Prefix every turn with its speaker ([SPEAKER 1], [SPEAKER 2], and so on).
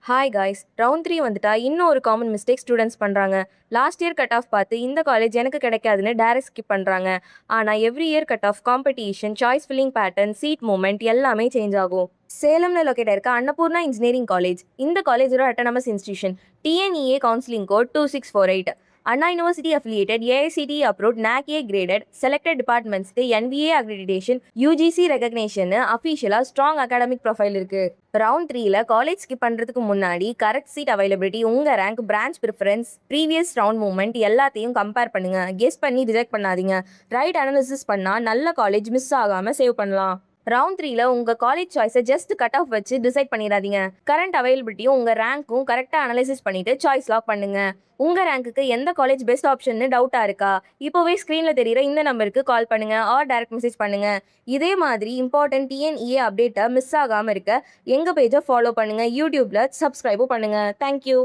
[SPEAKER 1] Hi guys, round 3 வந்துட்டா இன்னும் ஒரு காமன் மிஸ்டேக் ஸ்டூடெண்ட்ஸ் பண்ணுறாங்க. லாஸ்ட் இயர் கட் ஆஃப் பார்த்து இந்த காலேஜ் எனக்கு கிடைக்காதுன்னு டைரக்ட் ஸ்கிப் பண்ணுறாங்க. ஆனால் every year cut off competition, choice filling pattern, seat moment எல்லாமே சேஞ்ச் ஆகும். சேலம்ல லொக்கேட் இருக்க அன்னபூர்ணா இன்ஜினியரிங் காலேஜ். இந்த காலேஜோட autonomous institution. TNEA counselling code 2648. Anna University affiliated, AICTE approved, NAC A graded, selected departments க்கு NBA accreditation, UGC recognition, அஃபிஷியலா strong academic profile இருக்கு. Round 3ல காலேஜ் ஸ்கிப் பண்றதுக்கு முன்னாடி கரெக்ட் சீட் அவைலபிலிட்டி, உங்க rank, branch preference, previous round movement எல்லாத்தையும் compare பண்ணுங்க. Guess பண்ணி ரிஜெக்ட் பண்ணாதீங்க. ரைட் அனாலிசிஸ் பண்ணா நல்ல காலேஜ் மிஸ் ஆகாம சேவ் பண்ணலாம். ரவுண்ட் 3ல உங்க காலேஜ் சாய்ஸை ஜஸ்ட் கட் ஆஃப் வச்சு டிசைட் பண்ணிடாதீங்க. கரண்ட் அவைலபிலிட்டியும் உங்க ரேங்க்கும் கரெக்டாக அனலைசிஸ் பண்ணிட்டு சாய்ஸ் லாக் பண்ணுங்க. உங்க ரேங்க்குக்கு எந்த காலேஜ் பெஸ்ட் ஆப்ஷன் டவுட்டா இருக்கா? இப்போவே ஸ்க்ரீன்ல தெரியுற இந்த நம்பருக்கு கால் பண்ணுங்க ஆர் டைரக்ட் மெசேஜ் பண்ணுங்க. இதே மாதிரி இம்பார்ட்டன்ட் டிஎன்இஏ அப்டேட்டை மிஸ் ஆகாம இருக்க எங்க பேஜை ஃபாலோ பண்ணுங்க. யூடியூப்ல சப்ஸ்கிரைபும் பண்ணுங்க. தேங்க்யூ.